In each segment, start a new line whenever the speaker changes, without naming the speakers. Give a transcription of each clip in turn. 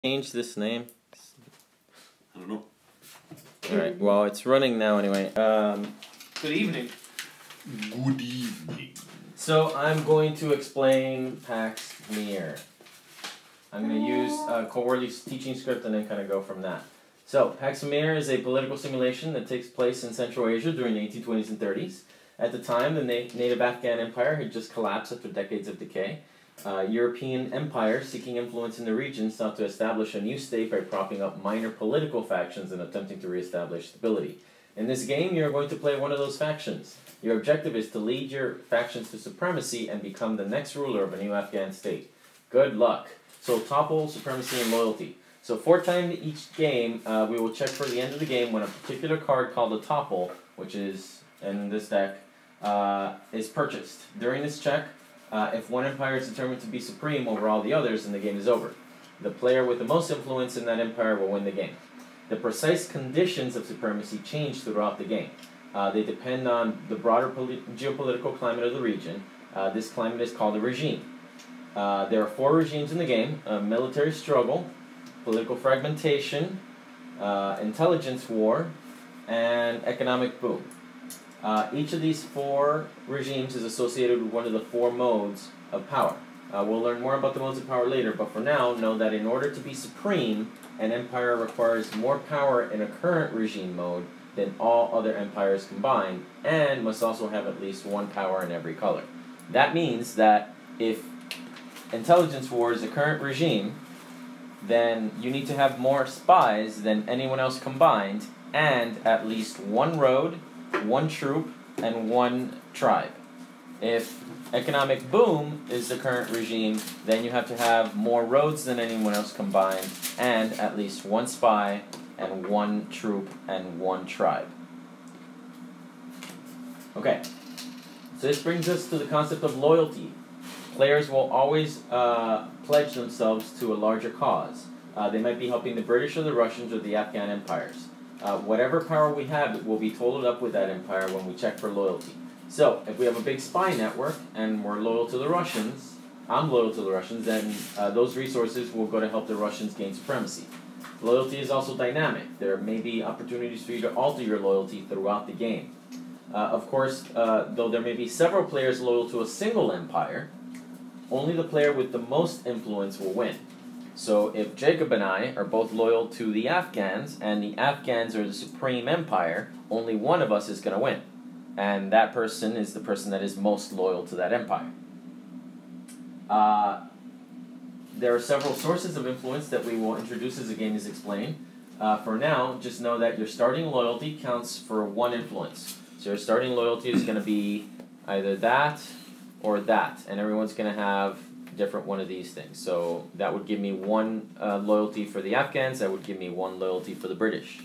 Change this name?
I don't know.
Alright, well, it's running now anyway.
Good evening.
Good evening.
So, I'm going to explain Pax Pamir. I'm going to use Coworley's teaching script and then kind of go from that. So, Pax Pamir is a political simulation that takes place in Central Asia during the 1820s and 30s. At the time, the native Afghan Empire had just collapsed after decades of decay. European empires seeking influence in the region sought to establish a new state by propping up minor political factions and attempting to reestablish stability. In this game, you're going to play one of those factions. Your objective is to lead your factions to supremacy and become the next ruler of a new Afghan state. Good luck. So, topple, supremacy, and loyalty. So 4 times each game, we will check for the end of the game when a particular card called a topple, which is in this deck, is purchased. During this check, if one empire is determined to be supreme over all the others, then the game is over. The player with the most influence in that empire will win the game. The precise conditions of supremacy change throughout the game. They depend on the broader geopolitical climate of the region. This climate is called a regime. There are 4 regimes in the game: military struggle, political fragmentation, intelligence war, and economic boom. Each of these 4 regimes is associated with one of the 4 modes of power. We'll learn more about the modes of power later, but for now, know that in order to be supreme, an empire requires more power in a current regime mode than all other empires combined, and must also have at least 1 power in every color. That means that if intelligence war is a current regime, then you need to have more spies than anyone else combined, and at least 1 road, 1 troop, and 1 tribe. If economic boom is the current regime, then you have to have more roads than anyone else combined, and at least 1 spy, and 1 troop, and 1 tribe. Okay, so this brings us to the concept of loyalty. Players will always pledge themselves to a larger cause. They might be helping the British or the Russians or the Afghan empires. Whatever power we have, it will be totaled up with that empire when we check for loyalty. So, if we have a big spy network and we're loyal to the Russians, I'm loyal to the Russians, then those resources will go to help the Russians gain supremacy. Loyalty is also dynamic. There may be opportunities for you to alter your loyalty throughout the game. Of course, though there may be several players loyal to a single empire, only the player with the most influence will win. So if Jacob and I are both loyal to the Afghans, and the Afghans are the supreme empire, only one of us is going to win. And that person is the person that is most loyal to that empire. There are several sources of influence that we will introduce as the game is explained. For now, just know that your starting loyalty counts for 1 influence. So your starting loyalty is going to be either that or that, and everyone's going to have different one of these things. So that would give me 1 loyalty for the Afghans, that would give me 1 loyalty for the British.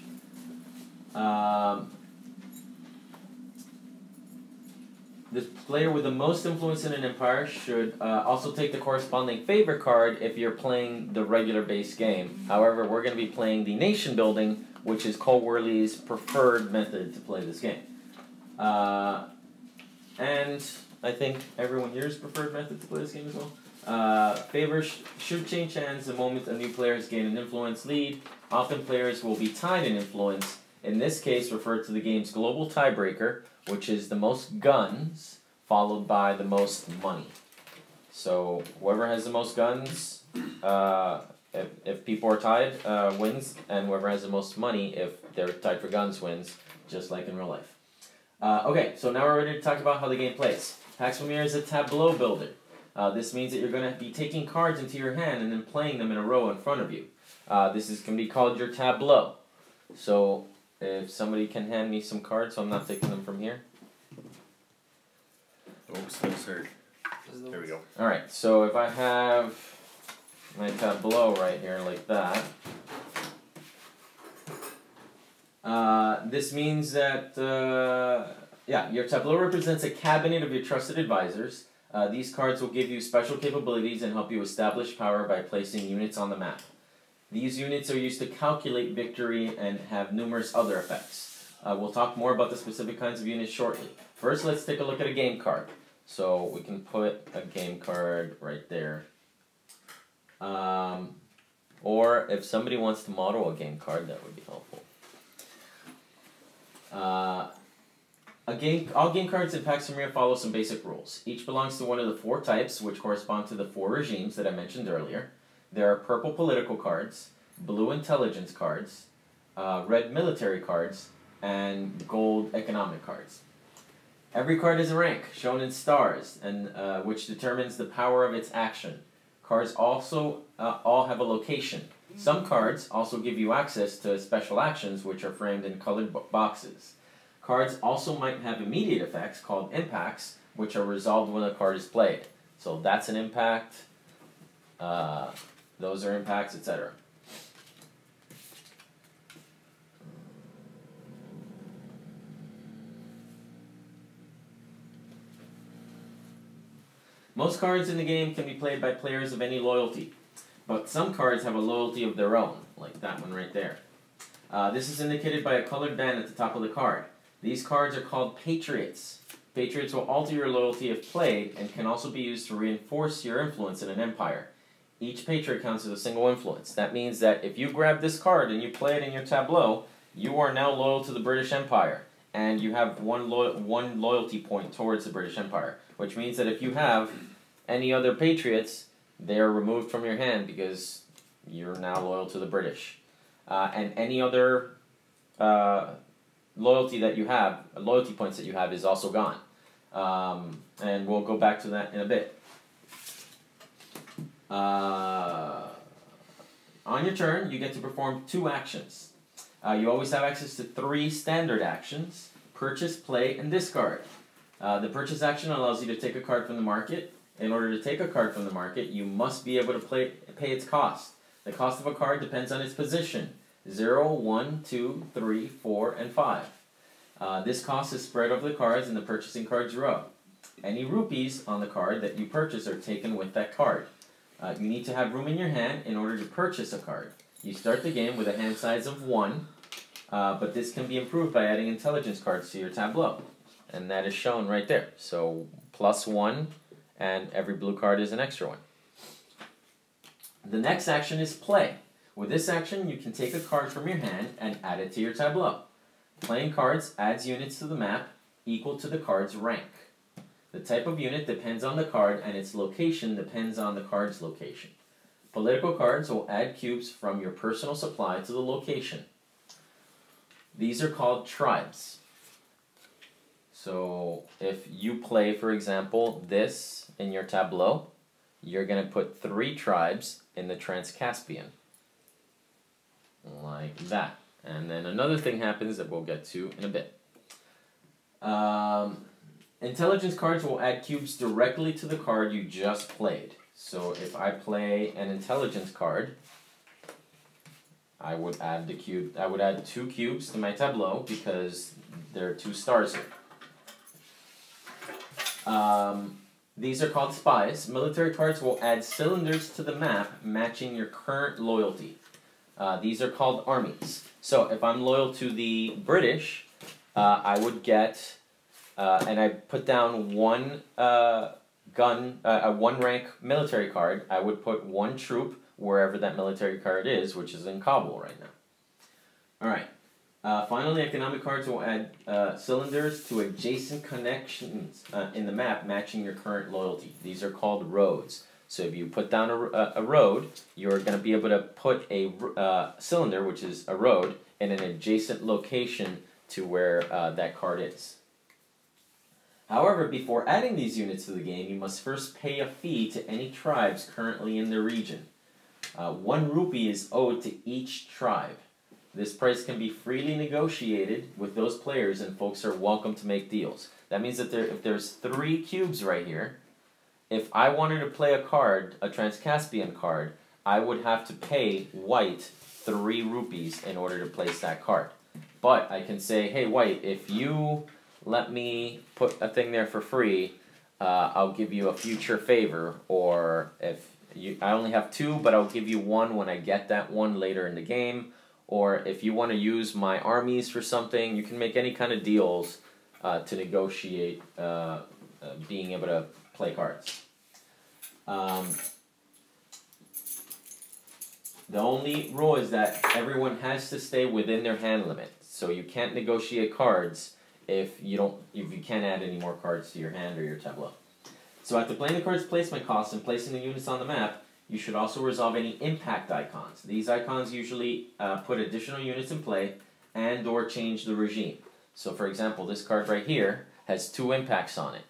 The player with the most influence in an empire should also take the corresponding favor card if you're playing the regular base game. However, we're going to be playing the nation building, which is Coworley's preferred method to play this game. And I think everyone here's preferred method to play this game as well. Favors should change hands the moment a new player has gained an influence lead. Often players will be tied in influence. In this case, referred to the game's global tiebreaker, which is the most guns, followed by the most money. So whoever has the most guns, if people are tied, wins, and whoever has the most money, if they're tied for guns, wins, just like in real life. Okay, so now we're ready to talk about how the game plays. Pax Pamir is a tableau builder. This means that you're going to be taking cards into your hand and then playing them in a row in front of you. This can be called your tableau. So if somebody can hand me some cards so I'm not taking them from here.
Oops, that's hard. There we go.
Alright, so if I have my tableau right here like that, this means that, your tableau represents a cabinet of your trusted advisors. These cards will give you special capabilities and help you establish power by placing units on the map. These units are used to calculate victory and have numerous other effects. We'll talk more about the specific kinds of units shortly. First, let's take a look at a game card. So we can put a game card right there. Or if somebody wants to model a game card, that would be helpful. All game cards in Pax Pamir follow some basic rules. Each belongs to one of the 4 types, which correspond to the 4 regimes that I mentioned earlier. There are purple political cards, blue intelligence cards, red military cards, and gold economic cards. Every card has a rank, shown in stars, and which determines the power of its action. Cards also all have a location. Some cards also give you access to special actions, which are framed in colored boxes. Cards also might have immediate effects, called impacts, which are resolved when a card is played. So that's an impact, those are impacts, etc. Most cards in the game can be played by players of any loyalty, but some cards have a loyalty of their own, like that one right there. This is indicated by a colored band at the top of the card. These cards are called patriots. Patriots will alter your loyalty if played, and can also be used to reinforce your influence in an empire. Each patriot counts as a single influence. That means that if you grab this card and you play it in your tableau, you are now loyal to the British Empire, and you have one loyalty point towards the British Empire, which means that if you have any other patriots, they are removed from your hand because you're now loyal to the British. And any other loyalty points that you have is also gone. And we'll go back to that in a bit. On your turn, you get to perform 2 actions. You always have access to 3 standard actions: purchase, play, and discard. The purchase action allows you to take a card from the market. In order to take a card from the market, you must be able to pay its cost. The cost of a card depends on its position: 0, 1, 2, 3, 4, and 5. This cost is spread over the cards in the purchasing cards row. Any rupees on the card that you purchase are taken with that card. You need to have room in your hand in order to purchase a card. You start the game with a hand size of 1, but this can be improved by adding intelligence cards to your tableau. And that is shown right there. So +1, and every blue card is an extra one. The next action is play. With this action, you can take a card from your hand and add it to your tableau. Playing cards adds units to the map equal to the card's rank. The type of unit depends on the card, and its location depends on the card's location. Political cards will add cubes from your personal supply to the location. These are called tribes. So if you play, for example, this in your tableau, you're going to put 3 tribes in the Trans-Caspian. Like that. And then another thing happens that we'll get to in a bit. Intelligence cards will add cubes directly to the card you just played. So if I play an intelligence card, I would add 2 cubes to my tableau because there are 2 stars here. These are called spies. Military cards will add cylinders to the map matching your current loyalty. These are called armies. So if I'm loyal to the British, I would get, and I put down 1 1 rank military card, I would put 1 troop wherever that military card is, which is in Kabul right now. Alright. Finally, economic cards will add cylinders to adjacent connections in the map matching your current loyalty. These are called roads. So if you put down a road, you're going to be able to put a cylinder, which is a road, in an adjacent location to where that card is. However, before adding these units to the game, you must first pay a fee to any tribes currently in the region. 1 rupee is owed to each tribe. This price can be freely negotiated with those players, and folks are welcome to make deals. That means that if there's 3 cubes right here, if I wanted to play a card, a Trans-Caspian card, I would have to pay white 3 rupees in order to place that card. But I can say, hey, white, if you let me put a thing there for free, I'll give you a future favor, or if I only have 2, but I'll give you 1 when I get that 1 later in the game. Or if you want to use my armies for something, you can make any kind of deals to negotiate being able to play cards. The only rule is that everyone has to stay within their hand limit. So you can't negotiate cards if you can't add any more cards to your hand or your tableau. So after playing the card's placement cost and placing the units on the map, you should also resolve any impact icons. These icons usually put additional units in play and or change the regime. So for example, this card right here has 2 impacts on it.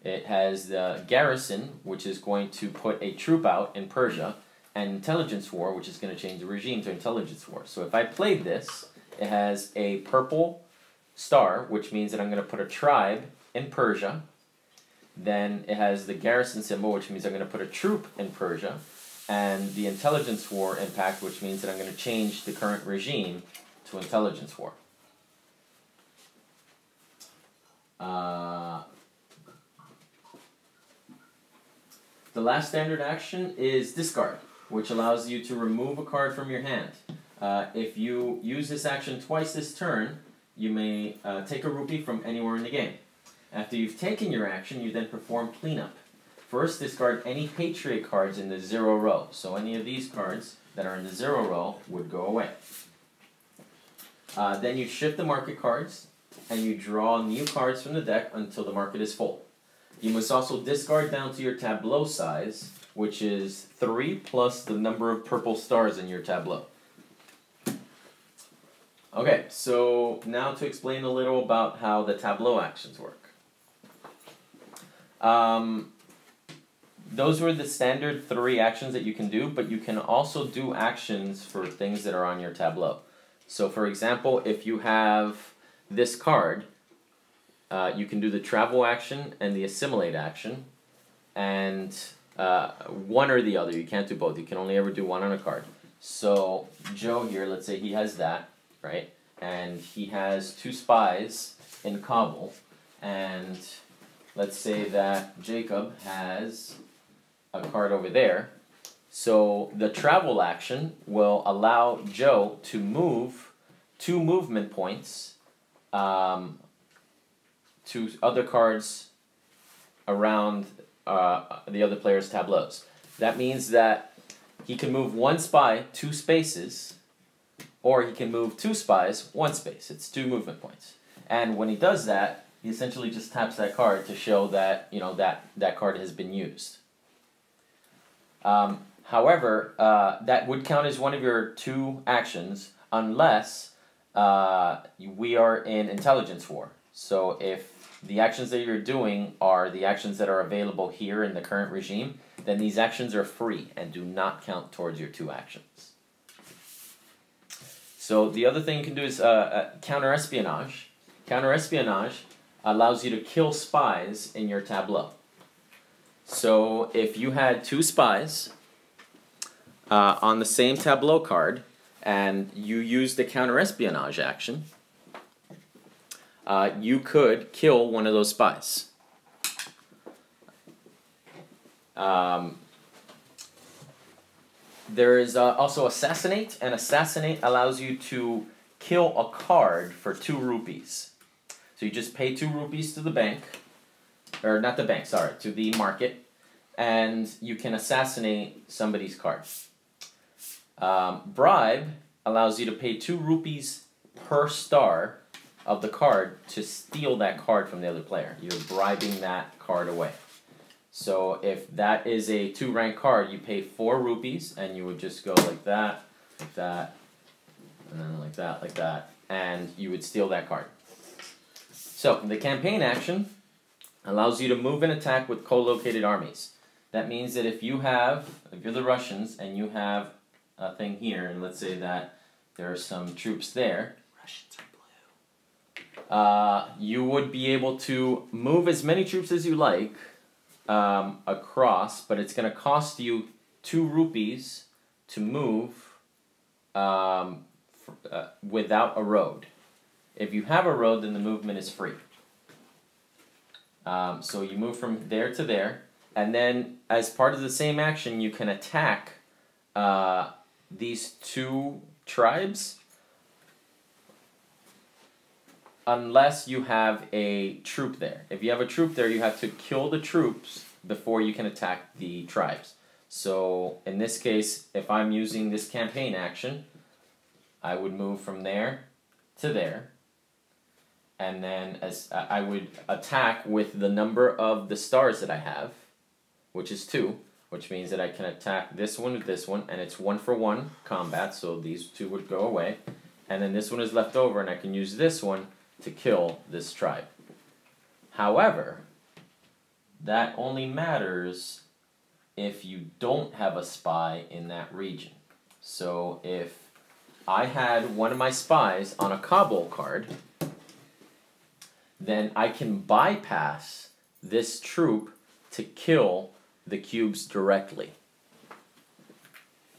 It has the garrison, which is going to put a troop out in Persia, and intelligence war, which is going to change the regime to intelligence war. So if I played this, it has a purple star, which means that I'm going to put a tribe in Persia. Then it has the garrison symbol, which means I'm going to put a troop in Persia, and the intelligence war impact, which means that I'm going to change the current regime to intelligence war. The last standard action is discard, which allows you to remove a card from your hand. If you use this action twice this turn, you may take a rupee from anywhere in the game. After you've taken your action, you then perform cleanup. First, discard any Patriot cards in the 0 row. So any of these cards that are in the 0 row would go away. Then you shift the market cards, and you draw new cards from the deck until the market is full. You must also discard down to your tableau size, which is 3 plus the number of purple stars in your tableau. Okay, so now to explain a little about how the tableau actions work. Those were the standard 3 actions that you can do, but you can also do actions for things that are on your tableau. So for example, if you have this card, you can do the travel action and the assimilate action, and one or the other. You can't do both. You can only ever do one on a card. So Joe here, let's say he has that, right? And he has 2 spies in Kabul, and let's say that Jacob has a card over there. So the travel action will allow Joe to move 2 movement points to other cards around the other player's tableaus. That means that he can move 1 spy 2 spaces, or he can move 2 spies 1 space. It's 2 movement points. And when he does that, he essentially just taps that card to show that that card has been used. However, that would count as one of your 2 actions unless we are in intelligence war. So if the actions that you're doing are the actions that are available here in the current regime, then these actions are free and do not count towards your 2 actions. So the other thing you can do is counter-espionage. Counter-espionage allows you to kill spies in your tableau. So if you had 2 spies on the same tableau card and you use the counter-espionage action, you could kill one of those spies. There is also assassinate, and assassinate allows you to kill a card for 2 rupees. So you just pay 2 rupees to the bank, or not the bank, sorry, to the market, and you can assassinate somebody's card. Bribe allows you to pay 2 rupees per star of the card to steal that card from the other player. You're bribing that card away. So if that is a 2 rank card, you pay 4 rupees, and you would just go like that, and then like that, and you would steal that card. So the campaign action allows you to move and attack with co-located armies. That means that if you're the Russians, and you have a thing here, and let's say that there are some troops there,
Russians are blue.
You would be able to move as many troops as you like across, but it's going to cost you 2 rupees to move without a road. If you have a road, then the movement is free. So you move from there to there, and then as part of the same action, you can attack these 2 tribes unless you have a troop there. If you have a troop there, you have to kill the troops before you can attack the tribes. So in this case, if I'm using this campaign action, I would move from there to there, and then as I would attack with the number of the stars that I have, which is 2, which means that I can attack this one with this one, and it's 1-for-1 combat, so these 2 would go away, and then this one is left over, and I can use this one to kill this tribe. However, that only matters if you don't have a spy in that region. So if I had one of my spies on a Kabul card, then I can bypass this troop to kill the cubes directly.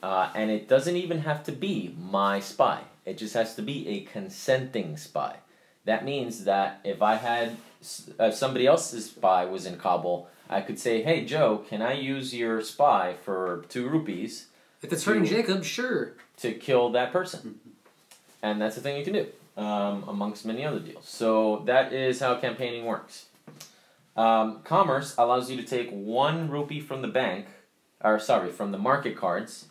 And it doesn't even have to be my spy. It just has to be a consenting spy. That means that if I had somebody else's spy was in Kabul, I could say, hey Joe, can I use your spy for 2 rupees?
If it's hurting Jacob, sure.
To kill that person. And that's the thing you can do, amongst many other deals. So that is how campaigning works. Commerce allows you to take 1 rupee from the bank, or sorry, from the market cards,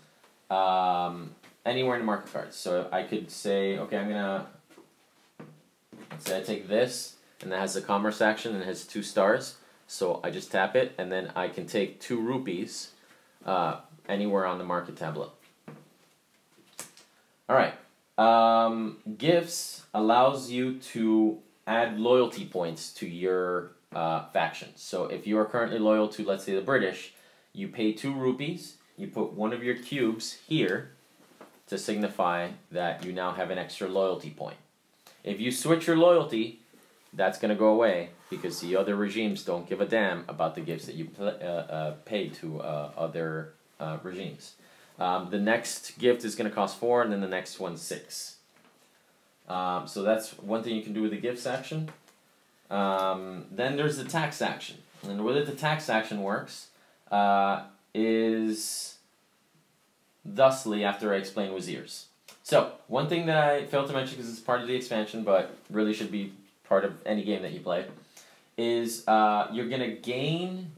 anywhere in the market cards. So I could say, okay, let's say I take this, and that has the commerce action, and it has 2 stars. So I just tap it, and then I can take 2 rupees anywhere on the market tableau. Alright, gifts allows you to add loyalty points to your faction. So if you are currently loyal to, let's say, the British, you pay 2 rupees, you put one of your cubes here to signify that you now have an extra loyalty point. If you switch your loyalty, that's going to go away because the other regimes don't give a damn about the gifts that you pay to other regimes. The next gift is going to cost 4, and then the next one 6. So that's one thing you can do with the gifts action. Then there's the tax action. And the way that the tax action works is thusly after I explain Wazirs. So, one thing that I failed to mention because it's part of the expansion, but really should be part of any game that you play, is you're going to gain,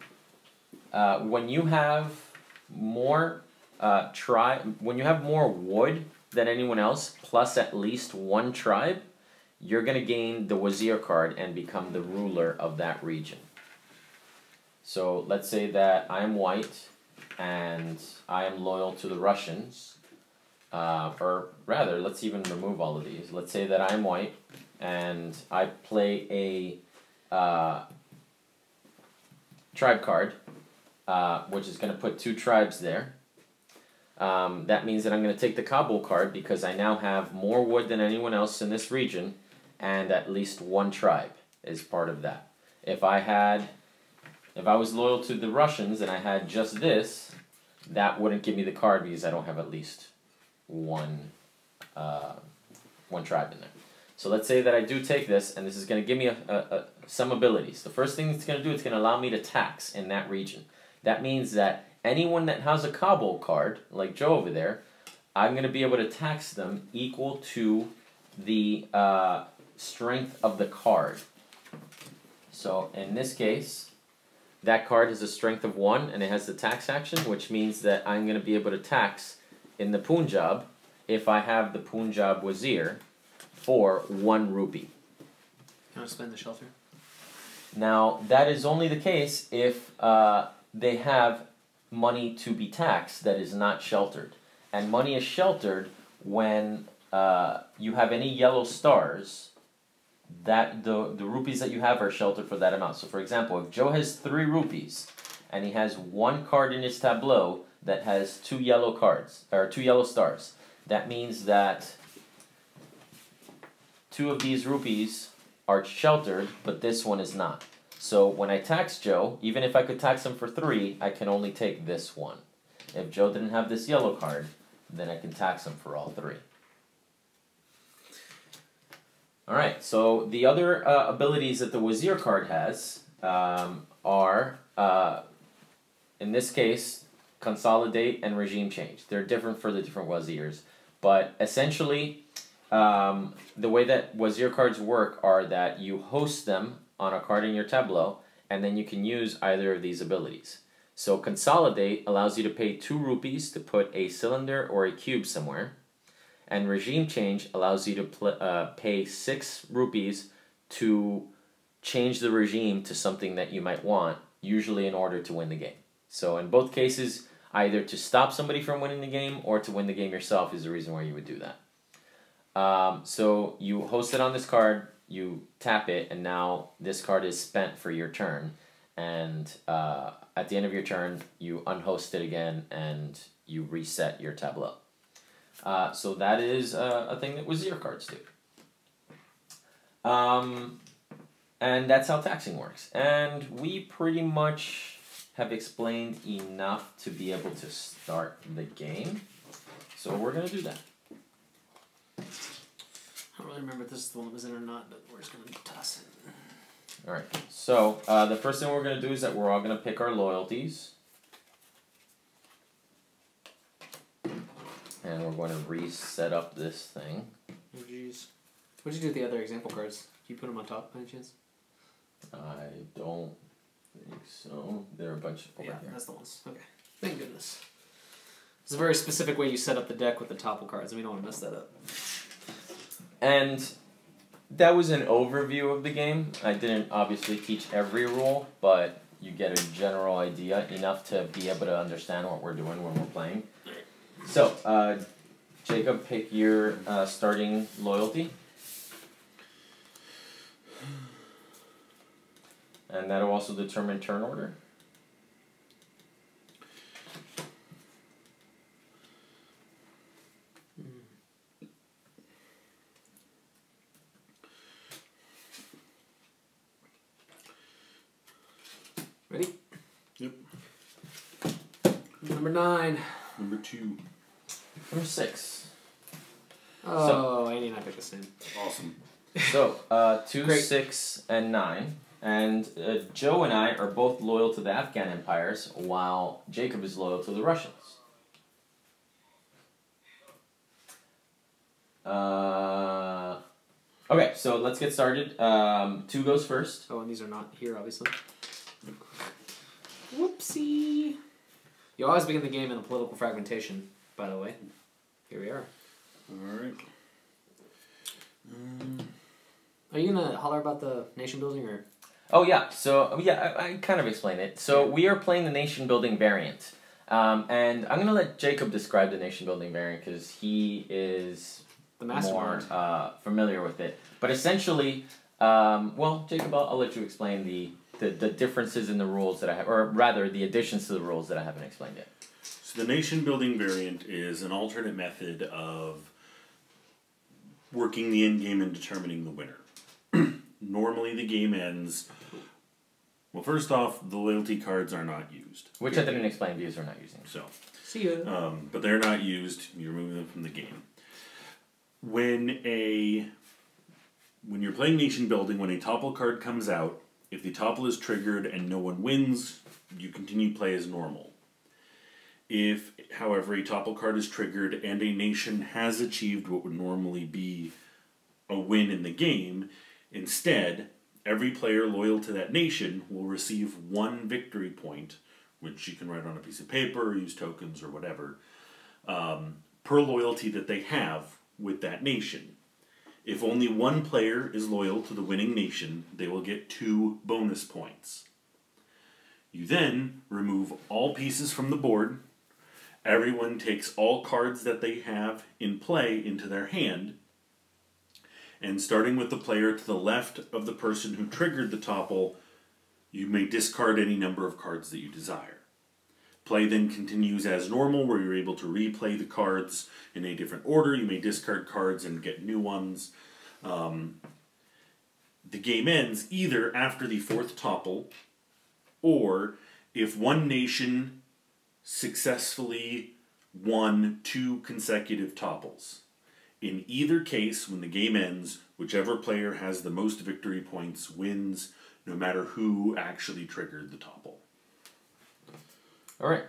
when you have more when you have more wood than anyone else, plus at least 1 tribe, you're going to gain the Wazir card and become the ruler of that region. So let's say that I'm white and I am loyal to the Russians, or rather, let's even remove all of these. Let's say that I'm white and I play a tribe card, which is going to put 2 tribes there. That means that I'm going to take the Kabul card because I now have more wood than anyone else in this region, and at least 1 tribe is part of that. If I was loyal to the Russians and I had just this, that wouldn't give me the card because I don't have at least one tribe in there. So let's say that I do take this, and this is going to give me some abilities. The first thing it's going to do, it's going to allow me to tax in that region. That means that anyone that has a Kabul card, like Joe over there, I'm going to be able to tax them equal to the strength of the card. So in this case, that card has a strength of 1 and it has the tax action, which means that I'm going to be able to tax in the Punjab if I have the Punjab Wazir for 1 rupee.
You want to spend the shelter?
Now, that is only the case if they have money to be taxed that is not sheltered. And money is sheltered when you have any yellow stars, that the rupees that you have are sheltered for that amount. So for example, if Joe has 3 rupees and he has 1 card in his tableau that has 2 yellow cards, or 2 yellow stars, that means that 2 of these rupees are sheltered, but this one is not. So when I tax Joe, even if I could tax him for 3, I can only take this one. If Joe didn't have this yellow card, then I can tax him for all 3. Alright, so the other abilities that the Wazir card has are, in this case, Consolidate and Regime Change. They're different for the different Wazirs, but essentially the way that Wazir cards work are that you host them on a card in your tableau, and then you can use either of these abilities. So consolidate allows you to pay 2 rupees to put a cylinder or a cube somewhere. And regime change allows you to pay 6 rupees to change the regime to something that you might want, usually in order to win the game. So in both cases, either to stop somebody from winning the game or to win the game yourself is the reason why you would do that. So you host it on this card, you tap it, and now this card is spent for your turn. And at the end of your turn, you unhost it again and you reset your tableau. So that is a thing that Wazir cards do. And that's how taxing works. And we pretty much have explained enough to be able to start the game. So we're going to do that.
I don't really remember if this is the one that was in or not, but we're just going to toss it.
Alright, so the first thing we're going to do is that we're all going to pick our loyalties. And we're going to reset up this thing.
Oh jeez. What did you do with the other example cards? Did you put them on top by any chance?
I don't think so. There are a bunch over
Yeah,
here.
that's the ones. Okay. Thank goodness. It's a very specific way you set up the deck with the topple cards, and we don't want to mess that up.
And that was an overview of the game. I didn't obviously teach every rule, but you get a general idea, enough to be able to understand what we're doing when we're playing. So, Jacob, pick your starting loyalty. And that'll also determine turn order.
Ready?
Yep.
Number 9.
Number 2.
Number 6.
Oh, Andy and I picked the same.
Awesome.
So, 2,
Great.
6, and 9. And Joe and I are both loyal to the Afghan empires, while Jacob is loyal to the Russians. Okay, so let's get started. 2 goes first.
Oh, and these are not here, obviously. Whoopsie. You always begin the game in a political fragmentation, by the way. Here we are.
Alright.
Are you going to holler about the nation building, or...?
Oh yeah, so I kind of explained it. So we are playing the nation building variant. And I'm going to let Jacob describe the nation building variant because he is
The
more
mastermind.
familiar with it. But essentially, well, Jacob, I'll let you explain the differences in the rules that I have, or rather the additions to the rules that I haven't explained yet.
So the nation building variant is an alternate method of working the end game and determining the winner. Normally the game ends... Well, first off, the loyalty cards are not used.
Which I didn't explain because we're not using.
So,
See ya.
but they're not used. You remove them from the game. When you're playing nation building, when a topple card comes out, if the topple is triggered and no one wins, you continue play as normal. If, however, a topple card is triggered and a nation has achieved what would normally be a win in the game, instead, every player loyal to that nation will receive 1 victory point, which you can write on a piece of paper or use tokens or whatever, per loyalty that they have with that nation. If only 1 player is loyal to the winning nation, they will get 2 bonus points. You then remove all pieces from the board. Everyone takes all cards that they have in play into their hand. And starting with the player to the left of the person who triggered the topple, you may discard any number of cards that you desire. Play then continues as normal, where you're able to replay the cards in a different order. You may discard cards and get new ones. The game ends either after the 4th topple, or if one nation successfully won 2 consecutive topples. In either case, when the game ends, whichever player has the most victory points wins, no matter who actually triggered the topple.
Alright.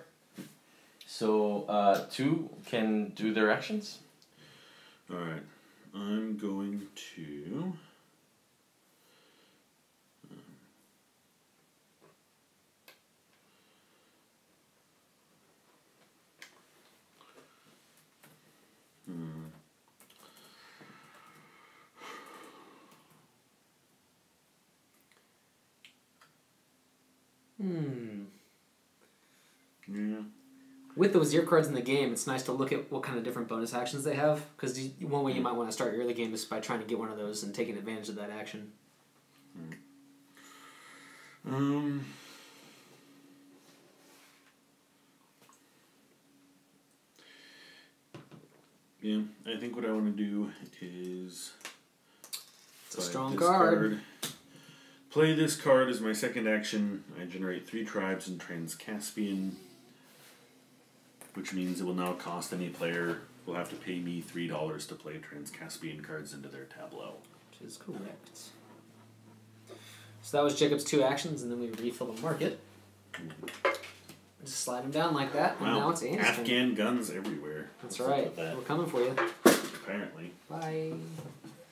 So, 2 can do their actions.
Alright. I'm going to...
with the Wazir cards in the game, it's nice to look at what kind of different bonus actions they have. Because one way you might want to start your early game is by trying to get one of those and taking advantage of that action.
Yeah, I think what I want to do is...
It's a strong card.
Play this card as my second action. I generate 3 tribes in Trans-Caspian, which means it will now cost any player will have to pay me $3 to play Trans-Caspian cards into their tableau.
Which is correct. So that was Jacob's 2 actions, and then we refill the market. Just slide him down like that, and now it's Andy's turn.
Afghan guns everywhere.
That's right. We're coming for you.
Apparently.
Bye.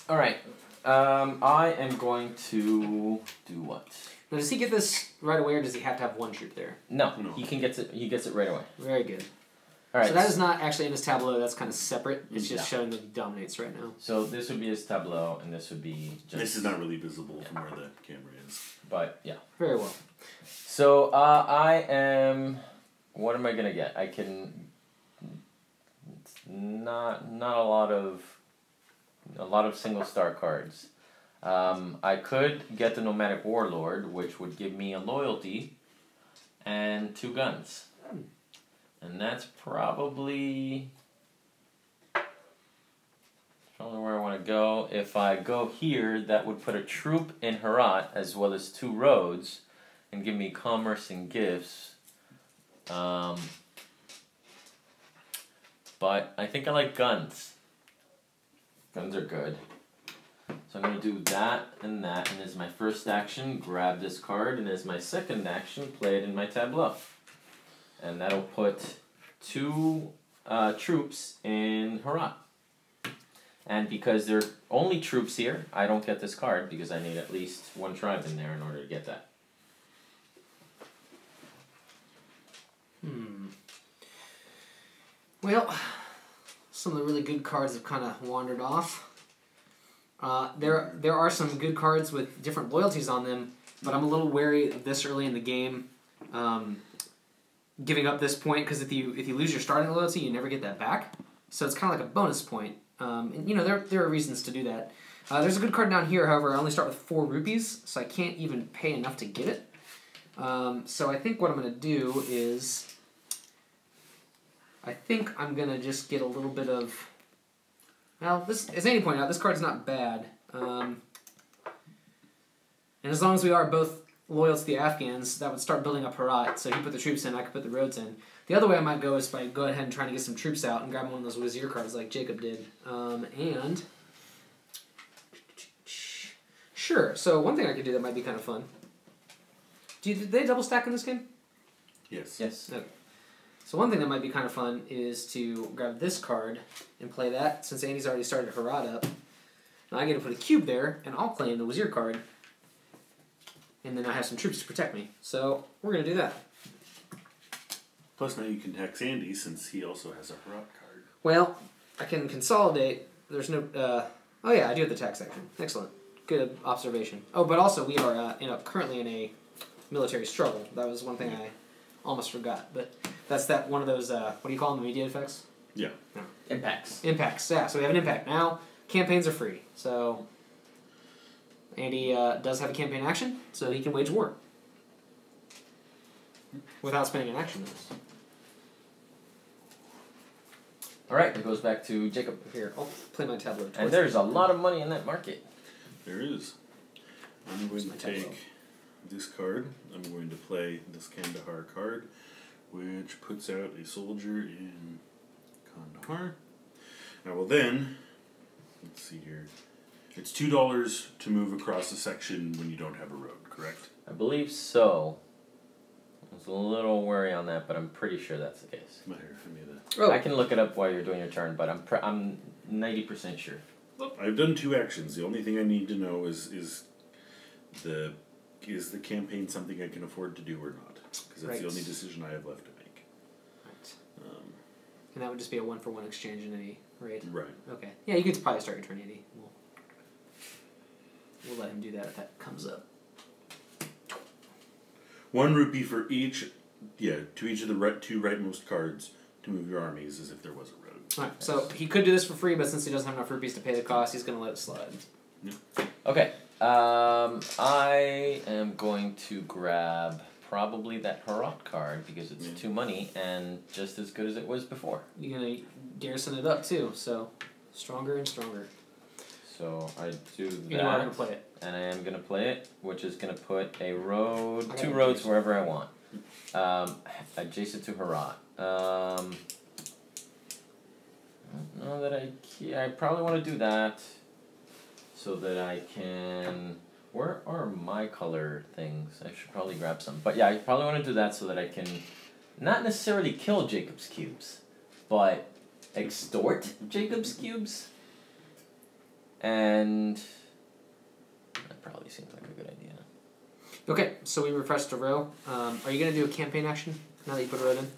Alright. I am going to do what?
Now, does he get this right away, or does he have to have 1 troop there?
No. He gets it right away.
Very good.
Alright.
So that is not actually in his tableau, that's kind of separate. It's just showing that he dominates right now.
So this would be his tableau, and this would be just...
This is not really visible from where the camera is.
But, yeah.
Very well.
So, I am... What am I going to get? I can... Not a lot of single star cards. I could get the Nomadic Warlord, which would give me a loyalty and 2 guns. And that's probably where I want to go. If I go here, that would put a troop in Herat as well as 2 roads and give me commerce and gifts. But I think I like guns. Guns are good. So I'm going to do that, and as my first action, grab this card, and as my second action, play it in my tableau. And that'll put 2 troops in Herat. And because there are only troops here, I don't get this card, because I need at least 1 tribe in there in order to get that.
Well, some of the really good cards have kind of wandered off. There are some good cards with different loyalties on them, but I'm a little wary of this early in the game. Giving up this point, because if you lose your starting loyalty, you never get that back. So it's kind of like a bonus point. And you know, there are reasons to do that. There's a good card down here, however, I only start with 4 rupees, so I can't even pay enough to get it. So I think what I'm going to do is... I think I'm going to just get a little bit of... Well, this, as Andy pointed out, this card's not bad. And as long as we are both loyal to the Afghans, that would start building up Herat. So he put the troops in, I could put the roads in. The other way I might go is by go ahead and trying to get some troops out and grab one of those Wazir cards like Jacob did. And... Sure, so one thing I could do that might be kind of fun. Did they double stack in this game?
Yes.
Yes.
Okay. So one thing that might be kind of fun is to grab this card and play that, since Andy's already started Herat up. Now I get to put a cube there, and I'll claim the Wazir card. And then I have some troops to protect me. So we're going to do that.
Plus now you can tax Andy, since he also has a Herat card.
Well, I can consolidate. There's no... oh yeah, I do have the tax section. Excellent. Good observation. Oh, but also we are currently in a military struggle. That was one thing I almost forgot. But that's one of those, what do you call them, immediate effects?
Yeah.
No.
Impacts.
Impacts, yeah. So we have an impact. Now, campaigns are free. So Andy does have a campaign action, so he can wage war. Without spending an action bonus.
Alright, it goes back to Jacob.
Here, I'll play my tableau.
And there's a lot of money in that market.
There is. I'm going to take this card. I'm going to play this Kandahar card, which puts out a soldier in Kandahar. I will then, let's see here, it's $2 to move across a section when you don't have a road, correct?
I believe so. I was a little worried on that, but I'm pretty sure that's the case.
Come here, hand me that.
Oh.
I can look it up while you're doing your turn, but I'm 90% sure.
I've done 2 actions. The only thing I need to know is the campaign something I can afford to do or not? Because that's the only decision I have left to make.
Right. And that would just be a 1-for-1 exchange in any raid?
Right.
Okay. Yeah, you could probably start your turn, Andy. We'll let him do that if that comes up.
1 rupee for each Yeah, to each of the two rightmost cards to move your armies as if there was a road.
Alright, so he could do this for free, but since he doesn't have enough rupees to pay the cost, he's going to let it slide.
Okay. I am going to grab probably that Harrod card because it's 2 money and just as good as it was before.
You're going to garrison it up too, so stronger and stronger.
So I do that.
And you are going to play it.
And I am going to play it, which is going to put a road, 2
it
roads
too.
wherever I want. Adjacent to Harrod. I don't know that I probably want to do that so that I can. Where are my color things? I should probably grab some. But yeah, I probably want to do that so that I can not necessarily kill Jacob's cubes, but extort Jacob's cubes. And that probably seems like a good idea.
Okay, so we refreshed a row. Are you going to do a campaign action now that you put a road in?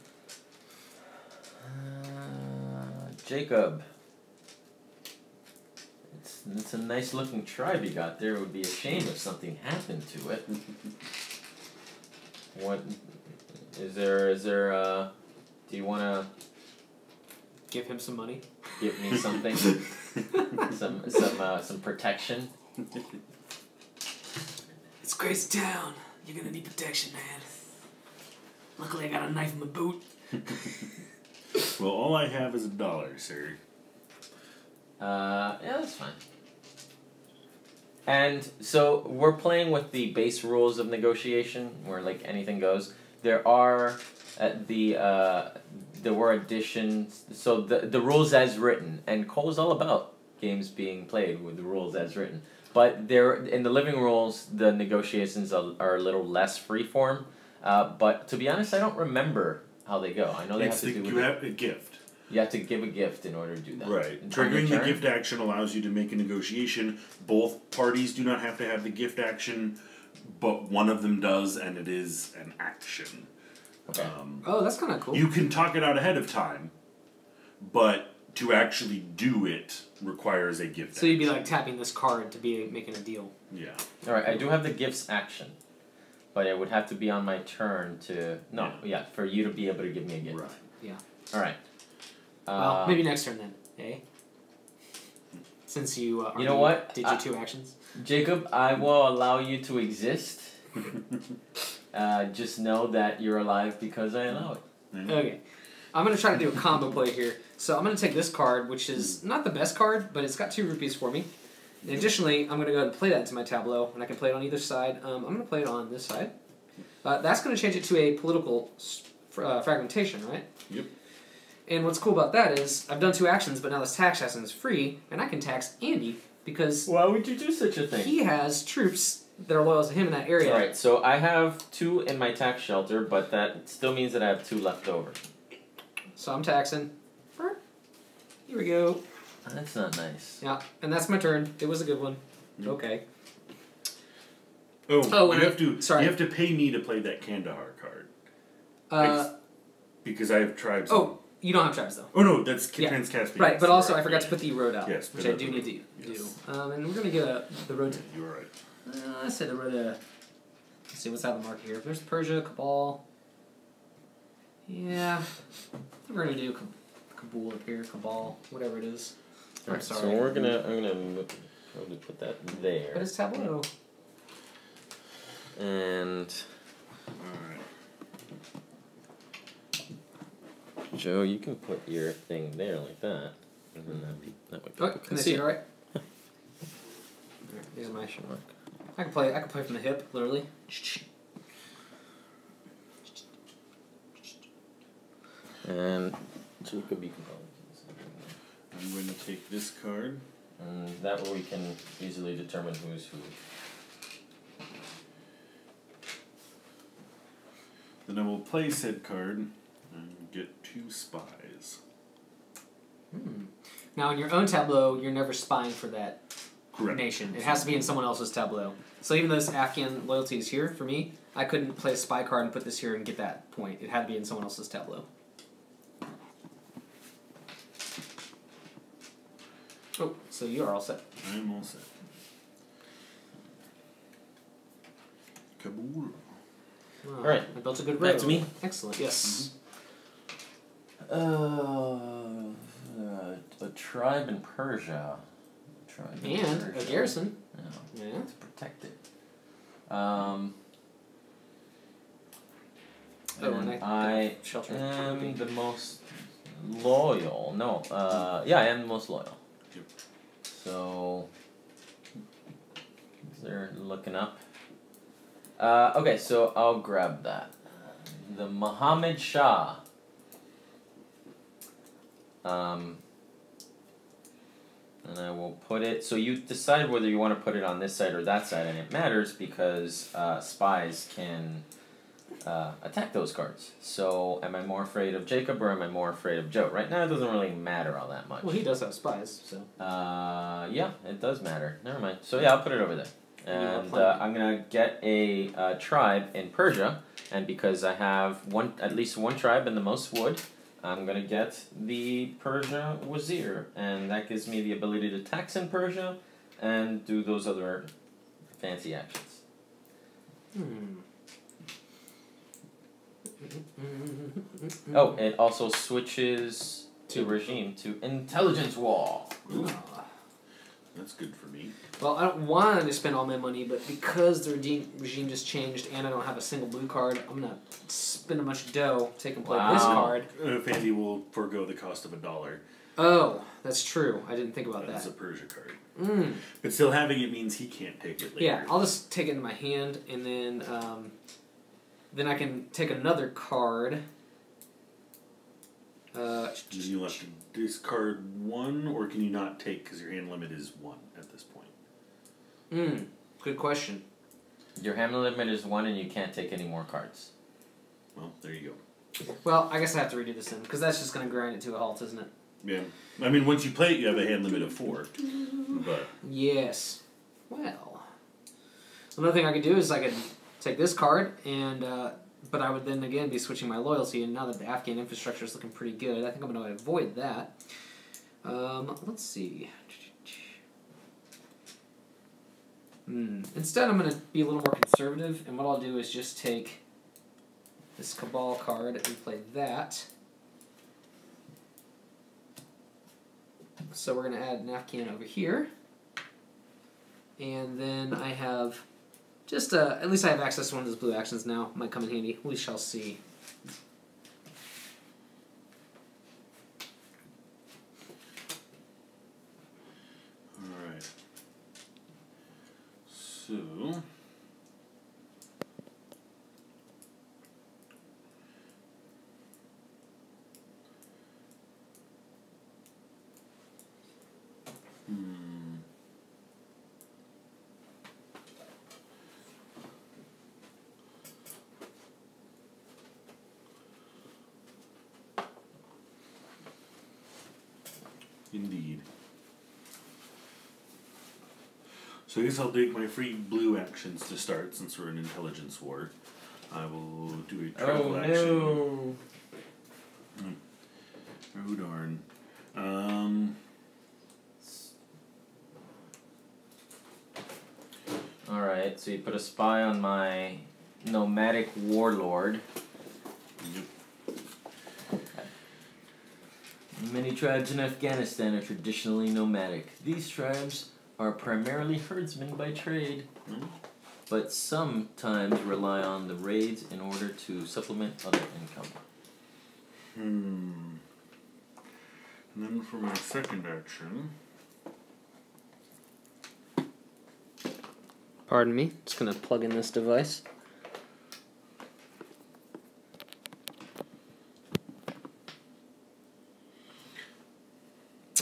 Jacob. It's a nice looking tribe you got there. It would be a shame if something happened to it. What is there do you wanna
Give him some money.
give me something? some protection?
It's Grace Town. You're going to need protection, man. Luckily I got a knife in my boot.
Well, all I have is $1, sir.
Yeah, that's fine. And so we're playing with the base rules of negotiation, where like anything goes. There were additions. So the rules as written, and Cole's all about games being played with the rules as written. But there in the living rules, the negotiations are a little less freeform. But to be honest, I don't remember how they go. I know they have to do.
You have a gift.
You have to give a gift in order to do that.
Right. Triggering the gift action allows you to make a negotiation. Both parties do not have to have the gift action, but one of them does, and it is an action.
Okay.
Oh, that's kind of cool.
You can talk it out ahead of time, but to actually do it requires a gift
So you'd be like tapping this card to be making a deal.
Yeah.
Alright, I do have the gifts action. But it would have to be on my turn to... No, yeah, for you to be able to give me a gift.
Right.
Yeah.
Alright.
Well, maybe next turn then, eh? Since you
you know what?
did your 2 actions.
Jacob, I will allow you to exist. Just know that you're alive because I allow it.
Mm-hmm.
Okay. I'm going to try to do a combo play here. So I'm going to take this card, which is not the best card, but it's got 2 rupees for me. And additionally, I'm going to go ahead and play that into my tableau, and I can play it on either side. I'm going to play it on this side. That's going to change it to a political fragmentation, right?
Yep.
And what's cool about that is I've done 2 actions, but now this tax action is free, and I can tax Andy because
Why would you do such a thing?
he has troops that are loyal to him in that area.
Alright, so I have 2 in my tax shelter, but that still means that I have 2 left over.
So I'm taxing. Here we go.
That's not nice.
Yeah, and that's my turn. It was a good one.
Yep.
Okay.
Oh, you have to pay me to play that Kandahar card. Because I have tribes.
Oh, you don't have tribes though.
Oh no, that's
Yeah.
Trans-Caspian.
Right, but also I forgot to put the road out,
Yes,
which I do need to do. And we're gonna get the road. To,
You're right.
I say the road. Let's see what's out of the market here. There's Persia, Cabal. Yeah, I think we're gonna do Kabul up here, Cabal, whatever it is.
Alright, so I'm gonna probably put that there.
But it's tableau.
And
Alright.
Joe, you can put your thing there like that. And then that way people
Oh,
can
can they
see
see
it.
it alright? Alright, these are my mark. I can play from the hip, literally.
And Jacob, you can
I'm going to take this card.
and that way we can easily determine who's who.
Then I will play said card and get 2 spies.
Now, in your own tableau, you're never spying for that
Correct.
nation. It has to be in someone else's tableau. So even though this Afghan loyalty is here for me, I couldn't play a spy card and put this here and get that point. It had to be in someone else's tableau. Oh, so you are all set.
I'm all set. Kabul.
Wow.
Alright.
I built a good
Back
road.
to me.
Excellent. Yes.
A tribe in Persia.
And a garrison.
No,
Yeah.
to protect it. And I
shelter.
am the most loyal. No, yeah, I am the most loyal.
Yep.
So, they're looking up. Okay, so I'll grab that. The Muhammad Shah. And I will put it, so you decide whether you want to put it on this side or that side, and it matters because spies can attack those cards. So am I more afraid of Jacob or am I more afraid of Joe? Right now it doesn't really matter all that much.
Well, he does have spies, so.
Yeah, it does matter. Never mind. So yeah, I'll put it over there. And I'm going to get a tribe in Persia, and because I have at least one tribe and the most wood, I'm going to get the Persia Wazir, and that gives me the ability to tax in Persia and do those other fancy actions. Oh, it also switches to regime to intelligence wall.
Ooh. That's good for me.
Well, I don't want to spend all my money, but because the regime just changed and I don't have a single blue card, I'm going to spend a bunch of dough, take and play this card.
Fandy will forego the cost of $1.
Oh, that's true. I didn't think about
That's
that.
a Persia card.
Mm.
But still having it means he can't take it later.
Yeah, I'll just take it in my hand, and then I can take another card.
Do you have to discard one, or can you not take because your hand limit is 1 at this point?
Good question.
Your hand limit is 1 and you can't take any more cards.
Well, there you go.
Well, I guess I have to redo this then, because that's just going to grind it to a halt, isn't it?
Yeah. I mean, once you play it, you have a hand limit of 4. But
Yes. Well, another thing I could do is I could take this card, and but I would then again be switching my loyalty, and now that the Afghan infrastructure is looking pretty good, I think I'm going to avoid that. Let's see. Instead, I'm going to be a little more conservative, and what I'll do is just take this Cabal card and play that. So we're going to add an Afghan over here. And then I have just, at least I have access to one of those blue actions now. Might come in handy. We shall see.
alright. So indeed. So I guess I'll take my free blue actions to start since we're in intelligence war. I will do a travel action. Oh darn.
Alright, so you put a spy on my nomadic warlord.
Yep.
Many tribes in Afghanistan are traditionally nomadic. These tribes are primarily herdsmen by trade, but sometimes rely on the raids in order to supplement other income.
And then for my second action,
Pardon me. Just going to plug in this device.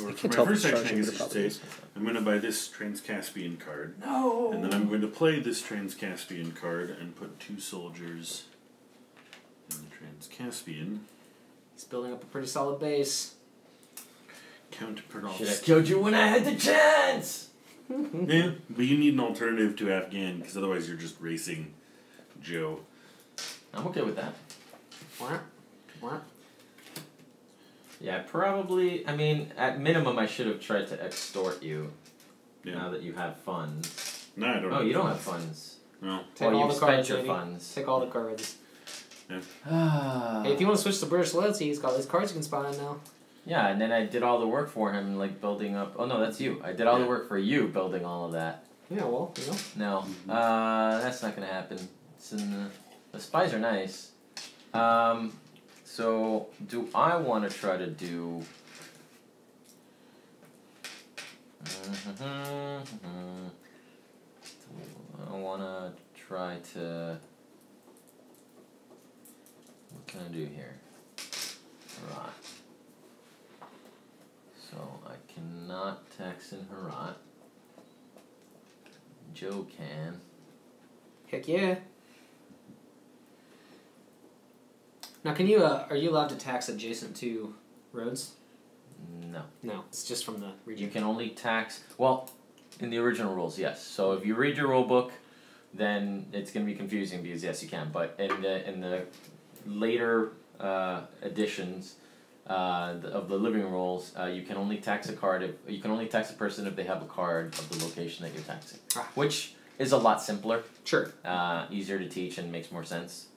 or
I
for
can't
my
tell if
first
it's
action, I
charging,
guess
but
I
it
should
probably
say,
is.
I'm going to buy this Trans-Caspian card.
No!
And then I'm going to play this Trans-Caspian card and put 2 soldiers in the Trans-Caspian.
He's building up a pretty solid base.
Count
Should have
Perdovsk.
killed you when I had the chance!
Yeah, but you need an alternative to Afghan, because otherwise you're just racing Joe.
I'm okay with that.
What?
Yeah, probably, I mean, at minimum I should have tried to extort you,
Yeah.
now that you have funds.
No, I don't
Oh,
have
you don't
funds.
have funds.
No.
Take
Well,
all
you've
the cards,
spent your
Andy.
funds.
Take all the cards.
Yeah.
Hey, if you want to switch to British loyalty, he's got all these cards you can spawn in now.
Yeah, and then I did all the work for him, like building up. Oh no, that's you. I did all the work for you, building all of that.
Yeah, well,
No, that's not gonna happen. It's in the spies are nice. So do I want to try to do? I want to try to. What can I do here? Right. So I cannot tax in Herat. Joe can.
Heck yeah. Now, can you? Are you allowed to tax adjacent to roads?
No.
No, it's just from the region.
You can only tax. Well, in the original rules, yes. So if you read your rule book, then it's going to be confusing because yes, you can. But in the later editions of the living rules, you can only tax a card. You can only tax a person if they have a card of the location that you're taxing, which is a lot simpler.
Sure.
Easier to teach and makes more sense.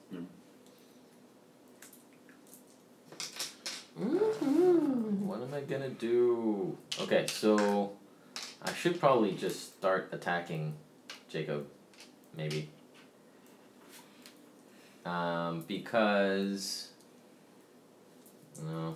What am I gonna do? Okay, so I should probably just start attacking Jacob, maybe. Because no.